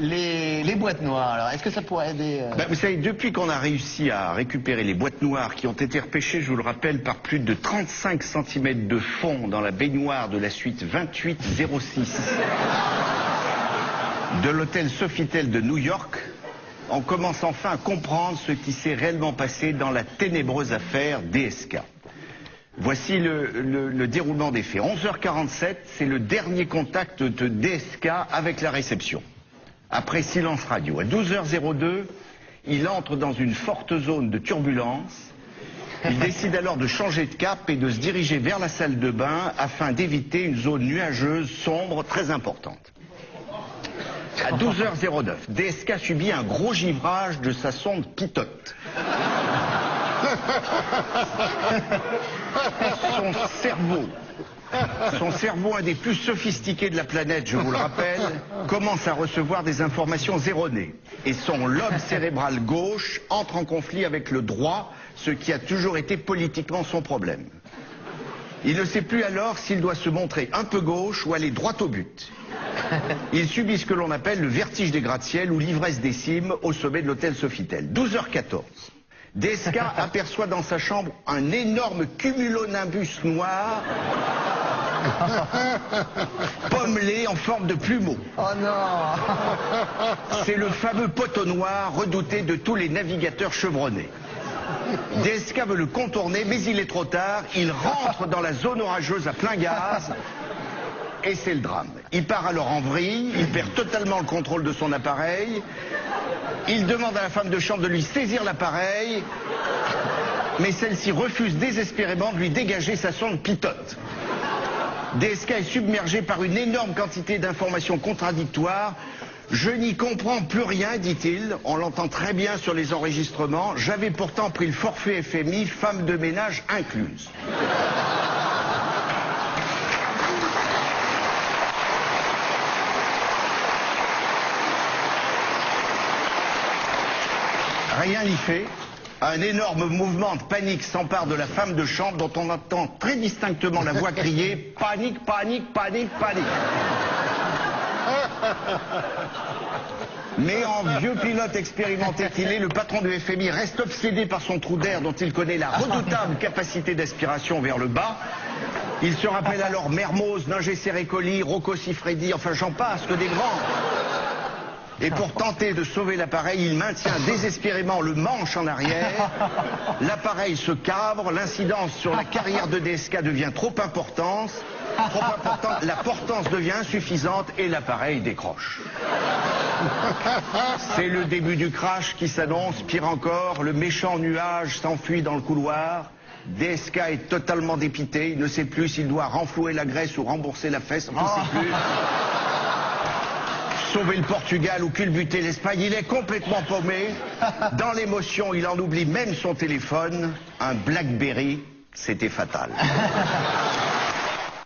Les boîtes noires, alors, est-ce que ça pourrait aider Vous savez, depuis qu'on a réussi à récupérer les boîtes noires qui ont été repêchées, je vous le rappelle, par plus de 35 cm de fond dans la baignoire de la suite 2806 de l'hôtel Sofitel de New York, on commence enfin à comprendre ce qui s'est réellement passé dans la ténébreuse affaire DSK. Voici le déroulement des faits. 11h47, c'est le dernier contact de DSK avec la réception. Après silence radio. À 12h02, il entre dans une forte zone de turbulence. Il décide alors de changer de cap et de se diriger vers la salle de bain afin d'éviter une zone nuageuse, sombre, très importante. À 12h09, DSK subit un gros givrage de sa sonde Pitote. Son cerveau, un des plus sophistiqués de la planète, je vous le rappelle, commence à recevoir des informations erronées. Et son lobe cérébral gauche entre en conflit avec le droit, ce qui a toujours été politiquement son problème. Il ne sait plus alors s'il doit se montrer un peu gauche ou aller droit au but. Il subit ce que l'on appelle le vertige des gratte-ciel ou l'ivresse des cimes au sommet de l'hôtel Sofitel. 12h14. DSK aperçoit dans sa chambre un énorme cumulonimbus noir pommelé en forme de plumeau. Oh non. C'est le fameux poteau noir redouté de tous les navigateurs chevronnés. DSK veut le contourner, mais il est trop tard. Il rentre dans la zone orageuse à plein gaz. Et c'est le drame. Il part alors en vrille, il perd totalement le contrôle de son appareil. Il demande à la femme de chambre de lui saisir l'appareil, mais celle-ci refuse désespérément de lui dégager sa sonde Pitote. DSK est submergé par une énorme quantité d'informations contradictoires. Je n'y comprends plus rien, dit-il. On l'entend très bien sur les enregistrements. J'avais pourtant pris le forfait FMI, femme de ménage incluse. Rien n'y fait. Un énorme mouvement de panique s'empare de la femme de chambre dont on entend très distinctement la voix crier « Panique, panique, panique, panique ». Mais en vieux pilote expérimenté qu'il est, le patron du FMI reste obsédé par son trou d'air dont il connaît la redoutable capacité d'aspiration vers le bas. Il se rappelle alors Mermoz, Ningé Serré-Colli, Rocco Siffredi, enfin j'en passe, que des grands. Et pour tenter de sauver l'appareil, il maintient désespérément le manche en arrière. L'appareil se cabre, l'incidence sur la carrière de DSK devient trop importante, la portance devient insuffisante et l'appareil décroche. C'est le début du crash qui s'annonce. Pire encore, le méchant nuage s'enfuit dans le couloir. DSK est totalement dépité, il ne sait plus s'il doit renflouer la graisse ou rembourser la fesse, il ne sait plus. Sauver le Portugal ou culbuter l'Espagne, il est complètement paumé. Dans l'émotion, il en oublie même son téléphone. Un BlackBerry, c'était fatal.